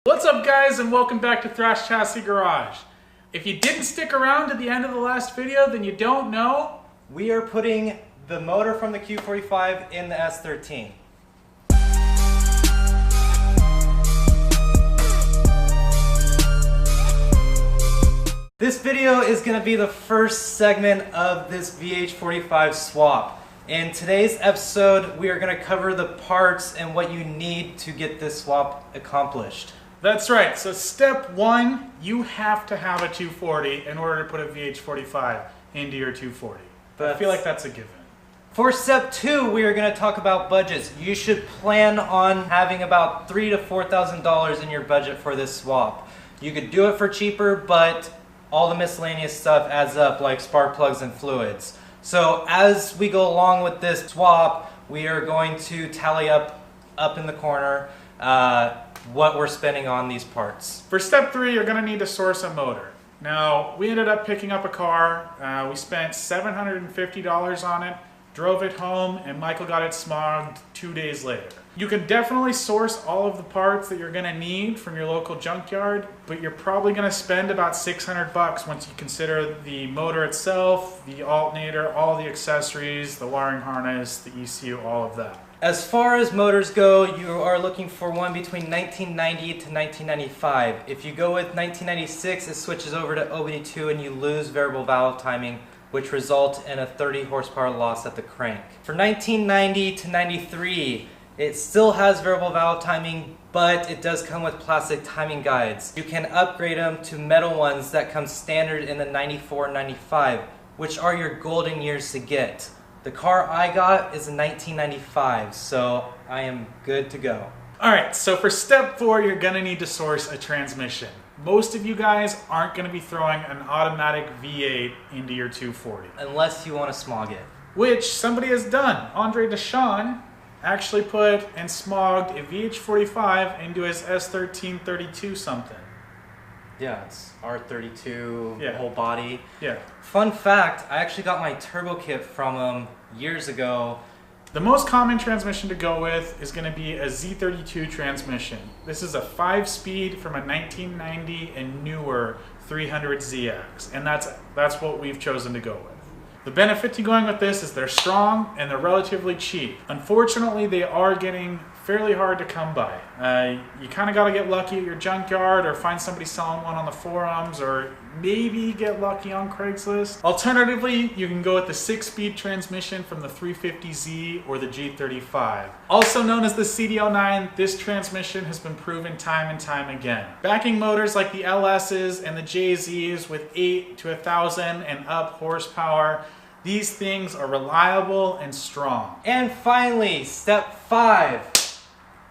What's up guys, and welcome back to Thrash Chassis Garage. If you didn't stick around to the end of the last video, then you don't know. We are putting the motor from the Q45 in the S13. This video is going to be the first segment of this Vh45 swap. In today's episode, we are going to cover the parts and what you need to get this swap accomplished. That's right, so step one, you have to have a 240 in order to put a Vh45 into your 240. I feel like that's a given. For step two, we are going to talk about budgets. You should plan on having about $3,000 to $4,000 in your budget for this swap. You could do it for cheaper, but all the miscellaneous stuff adds up, like spark plugs and fluids. So as we go along with this swap, we are going to tally up in the corner what we're spending on these parts. For step three, you're going to need to source a motor. Now, we ended up picking up a car. We spent $750 on it, drove it home, and Michael got it smogged 2 days later. You can definitely source all of the parts that you're going to need from your local junkyard, but you're probably going to spend about $600 once you consider the motor itself, the alternator, all the accessories, the wiring harness, the ECU, all of that. As far as motors go, you are looking for one between 1990 to 1995. If you go with 1996, it switches over to OBD2 and you lose variable valve timing, which results in a 30 horsepower loss at the crank. For 1990 to 93, it still has variable valve timing, but it does come with plastic timing guides. You can upgrade them to metal ones that come standard in the 94 and 95, which are your golden years to get. The car I got is a 1995, so I am good to go. Alright, so for step four, you're going to need to source a transmission. Most of you guys aren't going to be throwing an automatic V8 into your 240. Unless you want to smog it. Which somebody has done. Andre Deshawn actually put and smogged a Vh45 into his S13 32 something. Yeah, it's R32, Yeah. whole body. Yeah. Fun fact, I actually got my turbo kit from him years ago. The most common transmission to go with is going to be a Z32 transmission. This is a 5-speed from a 1990 and newer 300ZX, and that's what we've chosen to go with. The benefit to going with this is they're strong and they're relatively cheap. Unfortunately, they are getting fairly hard to come by. You kind of got to get lucky at your junkyard or find somebody selling one on the forums, or maybe get lucky on Craigslist. Alternatively, you can go with the 6-speed transmission from the 350Z or the G35. Also known as the CDO9, this transmission has been proven time and time again. Backing motors like the LS's and the JZ's with 8 to 1,000 and up horsepower, these things are reliable and strong. And finally, step 5.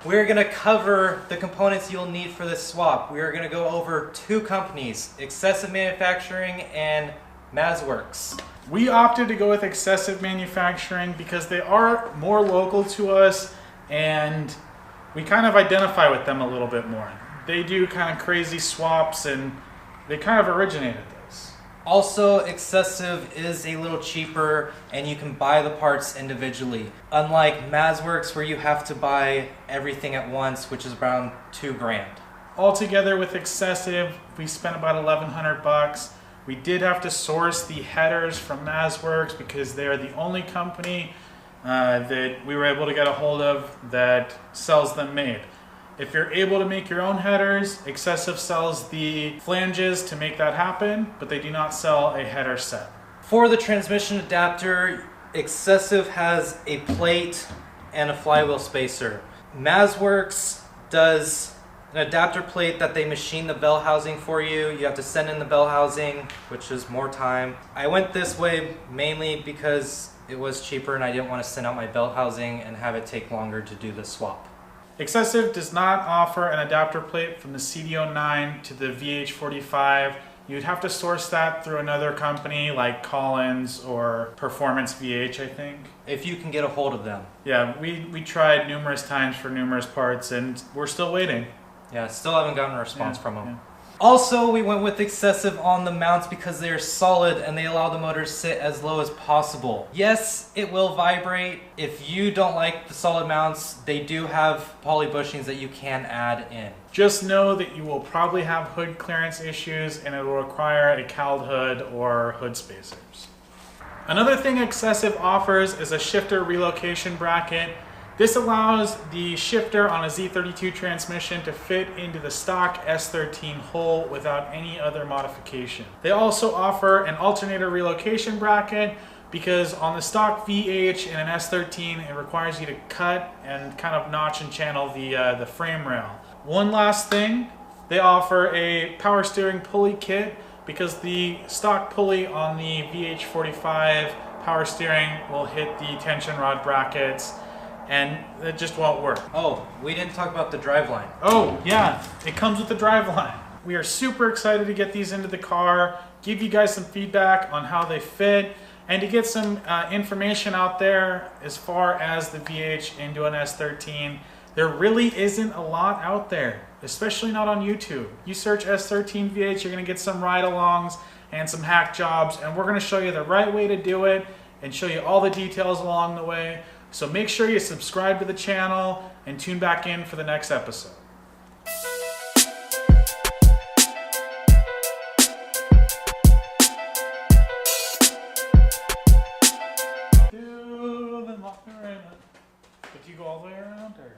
We're going to cover the components you'll need for this swap. We are going to go over 2 companies, Excessive Manufacturing and Mazworks. We opted to go with Excessive Manufacturing because they are more local to us and we kind of identify with them a little bit more. They do kind of crazy swaps and they kind of originated this. Also, Excessive is a little cheaper and you can buy the parts individually. Unlike Mazworks, where you have to buy everything at once, which is around $2 grand. Altogether with Excessive, we spent about $1,100. We did have to source the headers from Mazworks because they are the only company that we were able to get a hold of that sells them made. If you're able to make your own headers, Excessive sells the flanges to make that happen, but they do not sell a header set. For the transmission adapter, Excessive has a plate and a flywheel spacer. Mazworks does an adapter plate that they machine the bell housing for you. You have to send in the bell housing, which is more time. I went this way mainly because it was cheaper and I didn't want to send out my bell housing and have it take longer to do the swap. Excessive does not offer an adapter plate from the CDO9 to the Vh45. You'd have to source that through another company like Collins or Performance VH, I think. If you can get a hold of them. Yeah, we tried numerous times for numerous parts and we're still waiting. Yeah, still haven't gotten a response from them. Yeah. Also, we went with excessive on the mounts because they are solid and they allow the motor to sit as low as possible. Yes, it will vibrate. If you don't like the solid mounts, they do have poly bushings that you can add in. Just know that you will probably have hood clearance issues and it will require a cowled hood or hood spacers. Another thing Excessive offers is a shifter relocation bracket. This allows the shifter on a Z32 transmission to fit into the stock S13 hole without any other modification. They also offer an alternator relocation bracket because on the stock VH in an S13 it requires you to cut and kind of notch and channel the frame rail. One last thing, they offer a power steering pulley kit because the stock pulley on the VH45 power steering will hit the tension rod brackets and it just won't work. Oh, we didn't talk about the driveline. Oh, yeah, it comes with the driveline. We are super excited to get these into the car, give you guys some feedback on how they fit, and to get some information out there as far as the VH into an S13. There really isn't a lot out there, especially not on YouTube. You search S13 VH, you're gonna get some ride-alongs and some hack jobs, and we're gonna show you the right way to do it and show you all the details along the way. So make sure you subscribe to the channel and tune back in for the next episode. Did you go all the way around? Or?